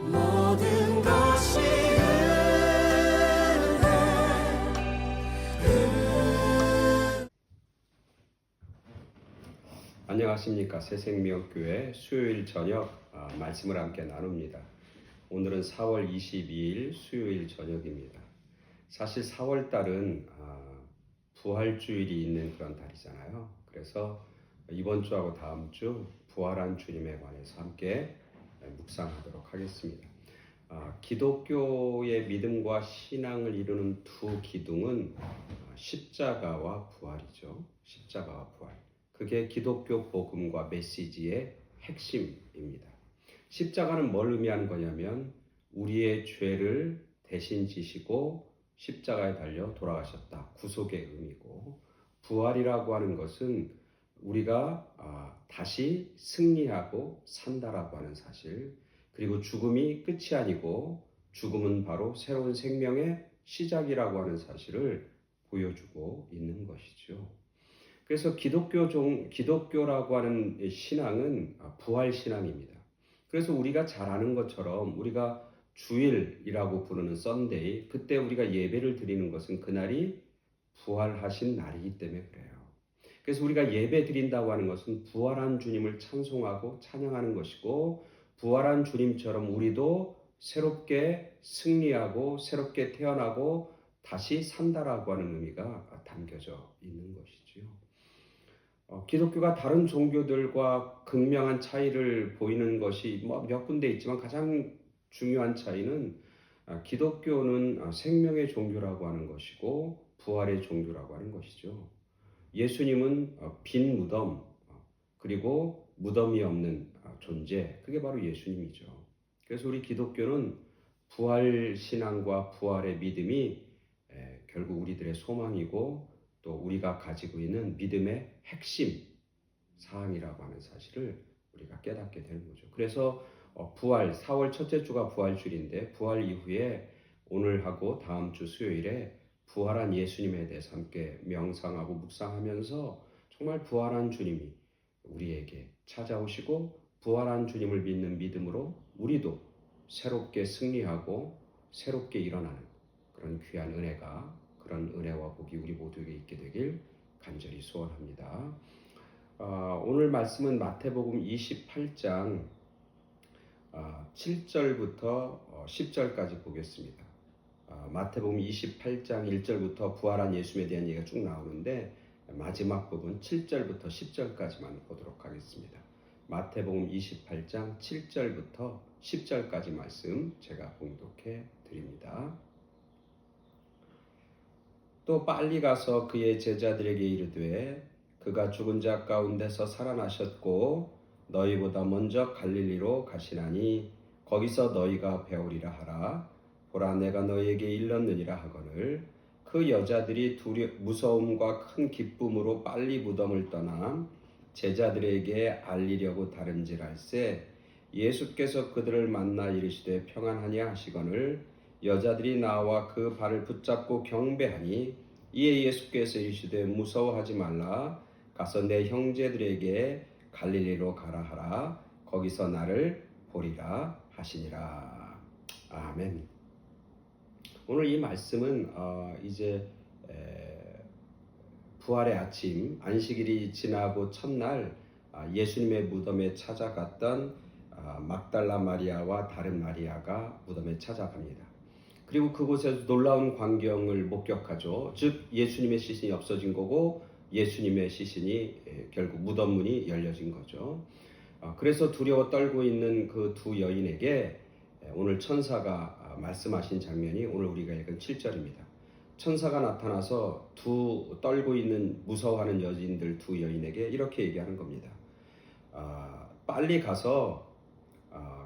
모든 것이 안녕하십니까. 새생명교회 수요일 저녁 말씀을 함께 나눕니다. 오늘은 4월 22일 수요일 저녁입니다. 사실 4월 달은 부활주일이 있는 그런 달이잖아요. 그래서 이번 주하고 다음 주 부활한 주님에 관해서 함께 묵상하도록 하겠습니다. 기독교의 믿음과 신앙을 이루는 두 기둥은 십자가와 부활이죠. 십자가와 부활. 그게 기독교 복음과 메시지의 핵심입니다. 십자가는 뭘 의미하는 거냐면 우리의 죄를 대신 지시고 십자가에 달려 돌아가셨다. 구속의 의미고, 부활이라고 하는 것은 우리가 다시 승리하고 산다라고 하는 사실, 그리고 죽음이 끝이 아니고 죽음은 바로 새로운 생명의 시작이라고 하는 사실을 보여주고 있는 것이죠. 그래서 기독교라고 하는 신앙은 부활 신앙입니다. 그래서 우리가 잘 아는 것처럼 우리가 주일이라고 부르는 썬데이, 그때 우리가 예배를 드리는 것은 그날이 부활하신 날이기 때문에 그래요. 그래서 우리가 예배 드린다고 하는 것은 부활한 주님을 찬송하고 찬양하는 것이고, 부활한 주님처럼 우리도 새롭게 승리하고 새롭게 태어나고 다시 산다라고 하는 의미가 담겨져 있는 것이지요. 기독교가 다른 종교들과 극명한 차이를 보이는 것이 몇 군데 있지만, 가장 중요한 차이는 기독교는 생명의 종교라고 하는 것이고 부활의 종교라고 하는 것이죠. 예수님은 빈 무덤, 그리고 무덤이 없는 존재, 그게 바로 예수님이죠. 그래서 우리 기독교는 부활 신앙과 부활의 믿음이 결국 우리들의 소망이고, 또 우리가 가지고 있는 믿음의 핵심 사항이라고 하는 사실을 우리가 깨닫게 되는 거죠. 그래서 부활, 4월 첫째 주가 부활주일인데, 부활 이후에 오늘하고 다음 주 수요일에 부활한 예수님에 대해서 함께 명상하고 묵상하면서 정말 부활한 주님이 우리에게 찾아오시고, 부활한 주님을 믿는 믿음으로 우리도 새롭게 승리하고 새롭게 일어나는 그런 귀한 은혜가, 그런 은혜와 복이 우리 모두에게 있게 되길 간절히 소원합니다. 오늘 말씀은 마태복음 28장 7절부터 10절까지 보겠습니다. 마태복음 28장 1절부터 부활한 예수님에 대한 얘기가 쭉 나오는데, 마지막 부분 7절부터 10절까지만 보도록 하겠습니다. 마태복음 28장 7절부터 10절까지 말씀 제가 봉독해 드립니다. 또 빨리 가서 그의 제자들에게 이르되, 그가 죽은 자 가운데서 살아나셨고 너희보다 먼저 갈릴리로 가시나니 거기서 너희가 배우리라 하라. 보라, 내가 너희에게 일렀느니라 하거늘. 그 여자들이 무서움과 큰 기쁨으로 빨리 무덤을 떠나 제자들에게 알리려고 다른질할세, 예수께서 그들을 만나 이르시되 평안하냐 하시거늘, 여자들이 나와 그 발을 붙잡고 경배하니, 이에 예수께서 이르시되 무서워하지 말라. 가서 내 형제들에게 갈릴리로 가라 하라. 거기서 나를 보리라 하시니라. 아멘. 오늘 이 말씀은 이제 부활의 아침, 안식일이 지나고 첫날 예수님의 무덤에 찾아갔던 막달라 마리아와 다른 마리아가 무덤에 찾아갑니다. 그리고 그곳에서 놀라운 광경을 목격하죠. 즉 예수님의 시신이 없어진 거고, 예수님의 시신이 결국 무덤 문이 열려진 거죠. 그래서 두려워 떨고 있는 그 두 여인에게 오늘 천사가 말씀하신 장면이 오늘 우리가 읽은 7절입니다. 천사가 나타나서 떨고 있는 무서워하는 여인들 두 여인에게 이렇게 얘기하는 겁니다. 빨리 가서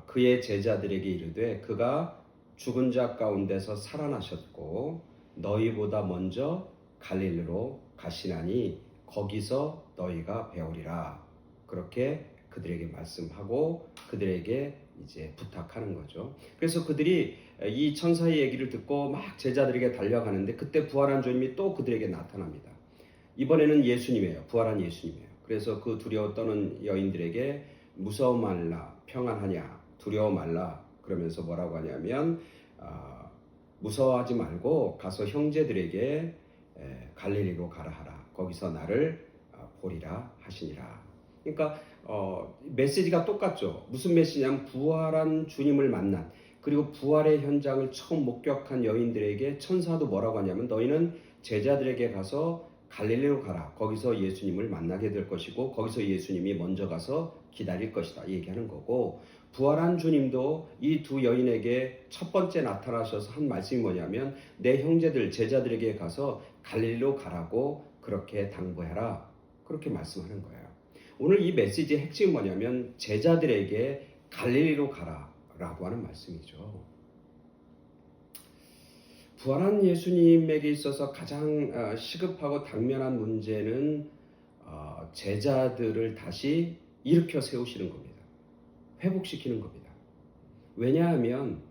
그의 제자들에게 이르되, 그가 죽은 자 가운데서 살아나셨고 너희보다 먼저 갈릴리로 가시나니 거기서 너희가 배우리라. 그렇게 그들에게 말씀하고 그들에게 이제 부탁하는 거죠. 그래서 그들이 이 천사의 얘기를 듣고 막 제자들에게 달려가는데, 그때 부활한 주님이 또 그들에게 나타납니다. 이번에는 예수님이에요. 부활한 예수님이에요. 그래서 그 두려워 떠는 여인들에게 무서워 말라, 평안하냐, 두려워 말라, 그러면서 뭐라고 하냐면 무서워하지 말고 가서 형제들에게 갈릴리로 가라 하라. 거기서 나를 보리라 하시니라. 그러니까 메시지가 똑같죠. 무슨 메시지냐면 부활한 주님을 만난, 그리고 부활의 현장을 처음 목격한 여인들에게 천사도 뭐라고 하냐면 너희는 제자들에게 가서 갈릴리로 가라. 거기서 예수님을 만나게 될 것이고 거기서 예수님이 먼저 가서 기다릴 것이다 얘기하는 거고, 부활한 주님도 이 두 여인에게 첫 번째 나타나셔서 한 말씀이 뭐냐면 내 형제들 제자들에게 가서 갈릴리로 가라고 그렇게 당부해라, 그렇게 말씀하는 거예요. 오늘 이 메시지의 핵심이 뭐냐면 제자들에게 갈릴리로 가라 라고 하는 말씀이죠. 부활한 예수님에게 있어서 가장 시급하고 당면한 문제는 제자들을 다시 일으켜 세우시는 겁니다. 회복시키는 겁니다. 왜냐하면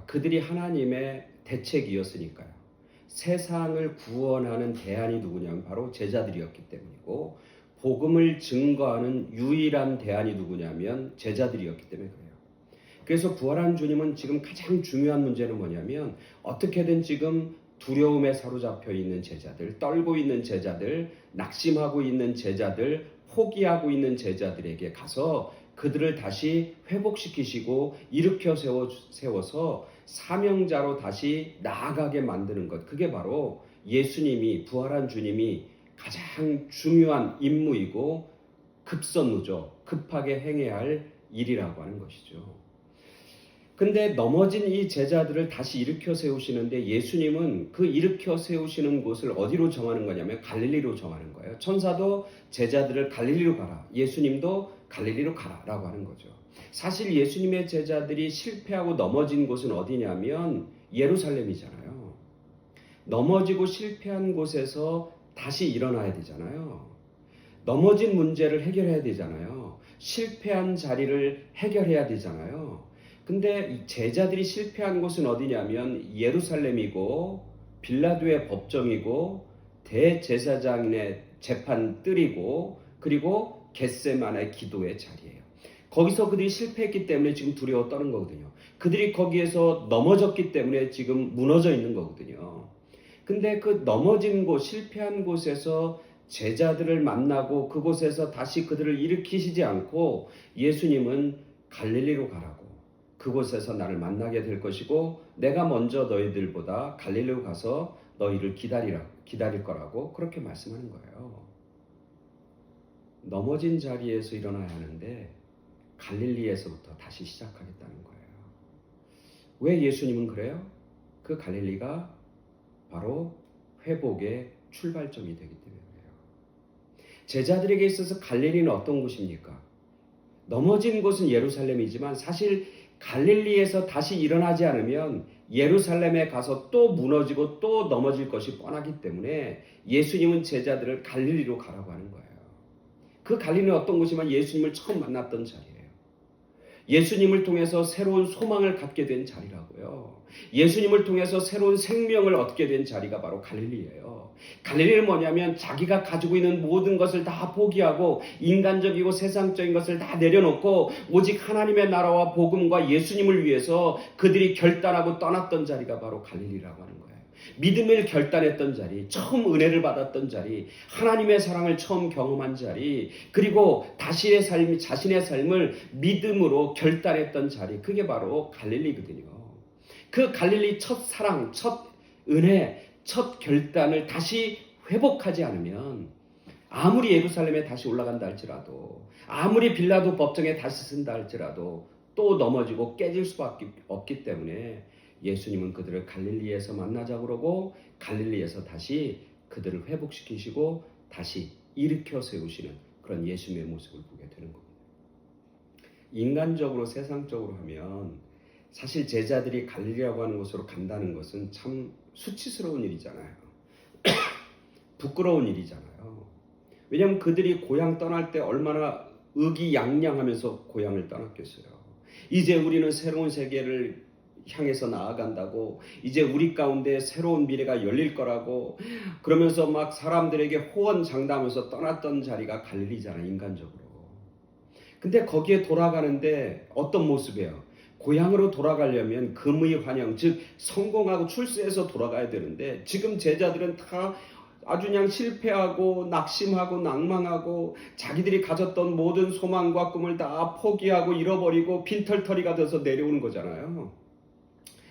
그들이 하나님의 대책이었으니까요. 세상을 구원하는 대안이 누구냐면 바로 제자들이었기 때문이고, 복음을 증거하는 유일한 대안이 누구냐면 제자들이었기 때문에 그래요. 그래서 부활한 주님은 지금 가장 중요한 문제는 뭐냐면 어떻게든 지금 두려움에 사로잡혀 있는 제자들, 떨고 있는 제자들, 낙심하고 있는 제자들, 포기하고 있는 제자들에게 가서 그들을 다시 회복시키시고 일으켜 세워서 사명자로 다시 나아가게 만드는 것, 그게 바로 예수님이, 부활한 주님이 가장 중요한 임무이고 급선무죠. 급하게 행해야 할 일이라고 하는 것이죠. 근데 넘어진 이 제자들을 다시 일으켜 세우시는데 예수님은 그 일으켜 세우시는 곳을 어디로 정하는 거냐면 갈릴리로 정하는 거예요. 천사도 제자들을 갈릴리로 가라, 예수님도 갈릴리로 가라라고 하는 거죠. 사실 예수님의 제자들이 실패하고 넘어진 곳은 어디냐면 예루살렘이잖아요. 넘어지고 실패한 곳에서 다시 일어나야 되잖아요. 넘어진 문제를 해결해야 되잖아요. 실패한 자리를 해결해야 되잖아요. 근데 제자들이 실패한 곳은 어디냐면 예루살렘이고 빌라도의 법정이고 대제사장의 재판뜰이고 그리고 겟세마네 기도의 자리예요. 거기서 그들이 실패했기 때문에 지금 두려워 떠는 거거든요. 그들이 거기에서 넘어졌기 때문에 지금 무너져 있는 거거든요. 근데 그 넘어진 곳, 실패한 곳에서 제자들을 만나고 그곳에서 다시 그들을 일으키시지 않고 거예수님은 갈릴리로 가라고, 그곳에서 나를 만나게 될 것이고 내가 먼저 너희들보다 갈릴리로 가서 너희를 기다릴 거라고 그렇게 말씀하는 거예요. 넘어진 자리에서 일어나야 하는데 갈릴리에서부터 다시 시작하겠다는 거예요. 왜 예수님은 그래요? 그 갈릴리가 바로 회복의 출발점이 되기 때문에 그래요. 제자들에게 있어서 갈릴리는 어떤 곳입니까? 넘어진 곳은 예루살렘이지만 사실 갈릴리에서 다시 일어나지 않으면 예루살렘에 가서 또 무너지고 또 넘어질 것이 뻔하기 때문에 예수님은 제자들을 갈릴리로 가라고 하는 거예요. 그 갈릴리는 어떤 곳이면 예수님을 처음 만났던 자리예요. 예수님을 통해서 새로운 소망을 갖게 된 자리라고요. 예수님을 통해서 새로운 생명을 얻게 된 자리가 바로 갈릴리예요. 갈릴리는 뭐냐면 자기가 가지고 있는 모든 것을 다 포기하고 인간적이고 세상적인 것을 다 내려놓고 오직 하나님의 나라와 복음과 예수님을 위해서 그들이 결단하고 떠났던 자리가 바로 갈릴리라고 하는 거예요. 믿음을 결단했던 자리, 처음 은혜를 받았던 자리, 하나님의 사랑을 처음 경험한 자리, 그리고 자신의 삶을 믿음으로 결단했던 자리, 그게 바로 갈릴리거든요. 그 갈릴리 첫 사랑, 첫 은혜, 첫 결단을 다시 회복하지 않으면 아무리 예루살렘에 다시 올라간다 할지라도, 아무리 빌라도 법정에 다시 쓴다 할지라도 또 넘어지고 깨질 수밖에 없기 때문에 예수님은 그들을 갈릴리에서 만나자고 그러고 갈릴리에서 다시 그들을 회복시키시고 다시 일으켜 세우시는 그런 예수님의 모습을 보게 되는 겁니다. 인간적으로 세상적으로 하면 사실 제자들이 갈릴리라고 하는 곳으로 간다는 것은 참 수치스러운 일이잖아요. 부끄러운 일이잖아요. 왜냐하면 그들이 고향 떠날 때 얼마나 의기양양하면서 고향을 떠났겠어요. 이제 우리는 새로운 세계를 향해서 나아간다고, 이제 우리 가운데 새로운 미래가 열릴 거라고 그러면서 막 사람들에게 호언장담하면서 떠났던 자리가 갈릴리잖아요, 인간적으로. 근데 거기에 돌아가는데 어떤 모습이에요? 고향으로 돌아가려면 금의 환영, 즉 성공하고 출세해서 돌아가야 되는데 지금 제자들은 다 아주 그냥 실패하고 낙심하고 낭망하고 자기들이 가졌던 모든 소망과 꿈을 다 포기하고 잃어버리고 빈털터리가 돼서 내려오는 거잖아요.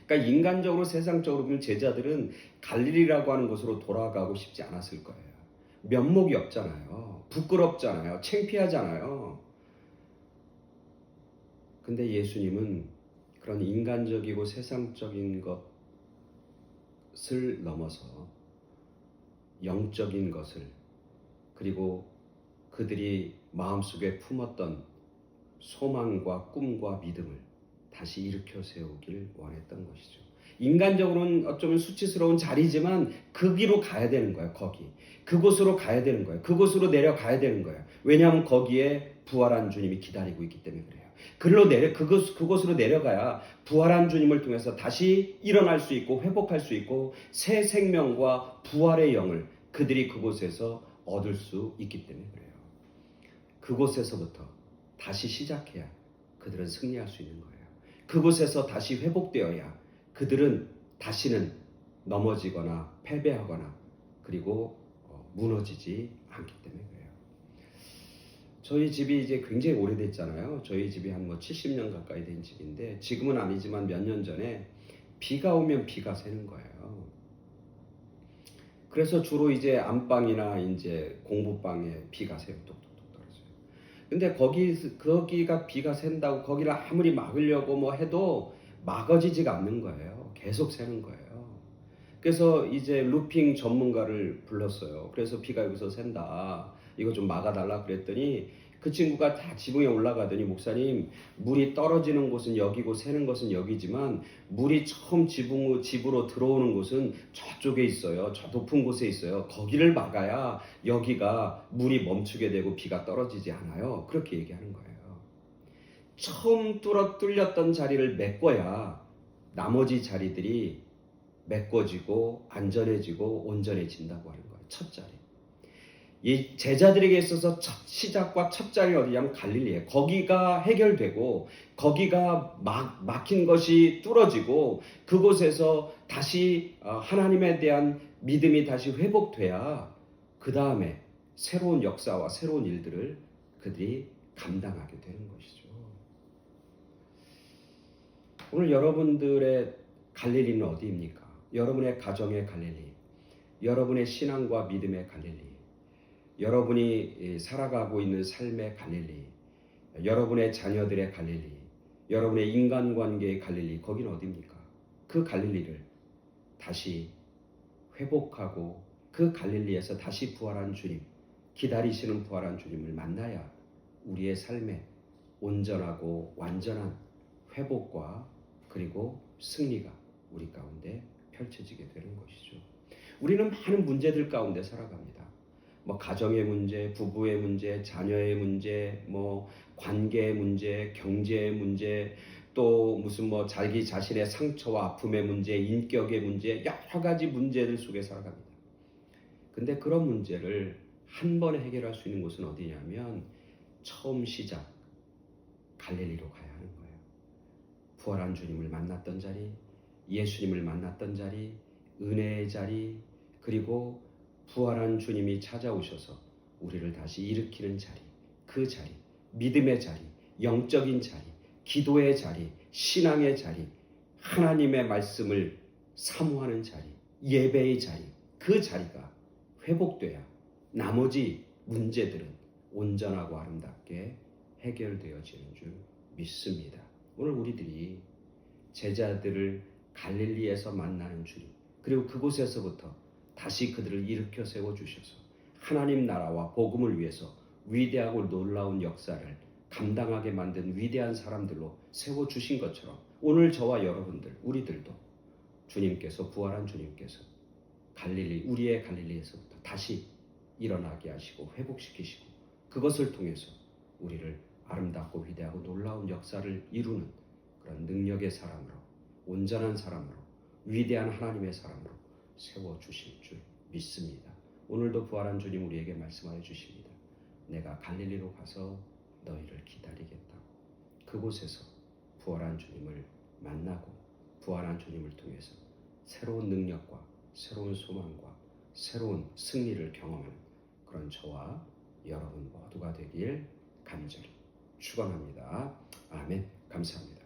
그러니까 인간적으로 세상적으로 보면 제자들은 갈릴리라고 하는 곳으로 돌아가고 싶지 않았을 거예요. 면목이 없잖아요. 부끄럽잖아요. 창피하잖아요. 근데 예수님은 그런 인간적이고 세상적인 것을 넘어서 영적인 것을, 그리고 그들이 마음속에 품었던 소망과 꿈과 믿음을 다시 일으켜 세우길 원했던 것이죠. 인간적으로는 어쩌면 수치스러운 자리지만 거기로 가야 되는 거예요. 그곳으로 가야 되는 거예요. 그곳으로 내려가야 되는 거예요. 왜냐하면 거기에 부활한 주님이 기다리고 있기 때문에 그래요. 그곳으로 내려가야 부활한 주님을 통해서 다시 일어날 수 있고 회복할 수 있고 새 생명과 부활의 영을 그들이 그곳에서 얻을 수 있기 때문에 그래요. 그곳에서부터 다시 시작해야 그들은 승리할 수 있는 거예요. 그곳에서 다시 회복되어야 그들은 다시는 넘어지거나 패배하거나 그리고 무너지지 않기 때문에 그래요. 저희 집이 이제 굉장히 오래됐잖아요. 저희 집이 한 70년 가까이 된 집인데 지금은 아니지만 몇 년 전에 비가 오면 비가 새는 거예요. 그래서 주로 이제 안방이나 이제 공부방에 비가 새고 똑똑똑 떨어져요. 근데 거기가 비가 샌다고 거기를 아무리 막으려고 뭐 해도 막아지지가 않는 거예요. 계속 새는 거예요. 그래서 이제 루핑 전문가를 불렀어요. 그래서 비가 여기서 샌다. 이거 좀 막아달라 그랬더니 그 친구가 다 지붕에 올라가더니 목사님, 물이 떨어지는 곳은 여기고 새는 것은 여기지만 물이 처음 집으로 들어오는 곳은 저쪽에 있어요. 저 높은 곳에 있어요. 거기를 막아야 여기가 물이 멈추게 되고 비가 떨어지지 않아요. 그렇게 얘기하는 거예요. 처음 뚫렸던 자리를 메꿔야 나머지 자리들이 메꿔지고 안전해지고 온전해진다고 하는 거예요. 첫 자리. 이 제자들에게 있어서 첫 시작과 첫 자리는 어디냐면 갈릴리예요. 거기가 해결되고 거기가 막힌 것이 뚫어지고 그곳에서 다시 하나님에 대한 믿음이 다시 회복돼야 그 다음에 새로운 역사와 새로운 일들을 그들이 감당하게 되는 것이죠. 오늘 여러분들의 갈릴리는 어디입니까? 여러분의 가정의 갈릴리, 여러분의 신앙과 믿음의 갈릴리, 여러분이 살아가고 있는 삶의 갈릴리, 여러분의 자녀들의 갈릴리, 여러분의 인간관계의 갈릴리, 거기는 어디입니까? 그 갈릴리를 다시 회복하고 그 갈릴리에서 다시 부활한 주님, 기다리시는 부활한 주님을 만나야 우리의 삶에 온전하고 완전한 회복과 그리고 승리가 우리 가운데 펼쳐지게 되는 것이죠. 우리는 많은 문제들 가운데 살아갑니다. 가정의 문제, 부부의 문제, 자녀의 문제, 관계의 문제, 경제의 문제, 또 무슨 자기 자신의 상처와 아픔의 문제, 인격의 문제, 여러 가지 문제들 속에 살아갑니다. 근데 그런 문제를 한 번에 해결할 수 있는 곳은 어디냐면 처음 시작, 갈릴리로 가야 하는 거예요. 부활한 주님을 만났던 자리, 예수님을 만났던 자리, 은혜의 자리, 그리고 부활한 주님이 찾아오셔서 우리를 다시 일으키는 자리, 그 자리, 믿음의 자리, 영적인 자리, 기도의 자리, 신앙의 자리, 하나님의 말씀을 사모하는 자리, 예배의 자리, 그 자리가 회복돼야 나머지 문제들은 온전하고 아름답게 해결되어지는 줄 믿습니다. 오늘 우리들이 제자들을 갈릴리에서 만나는 주님, 그리고 그곳에서부터 다시 그들을 일으켜 세워주셔서 하나님 나라와 복음을 위해서 위대하고 놀라운 역사를 감당하게 만든 위대한 사람들로 세워주신 것처럼 오늘 저와 여러분들, 우리들도 주님께서, 부활한 주님께서 우리의 갈릴리에서부터 다시 일어나게 하시고 회복시키시고 그것을 통해서 우리를 아름답고 위대하고 놀라운 역사를 이루는 그런 능력의 사람으로, 온전한 사람으로, 위대한 하나님의 사람으로 세워주실 줄 믿습니다. 오늘도 부활한 주님 우리에게 말씀하여 주십니다. 내가 갈릴리로 가서 너희를 기다리겠다고. 그곳에서 부활한 주님을 만나고 부활한 주님을 통해서 새로운 능력과 새로운 소망과 새로운 승리를 경험하는 그런 저와 여러분 모두가 되길 간절히 축원합니다. 아멘. 감사합니다.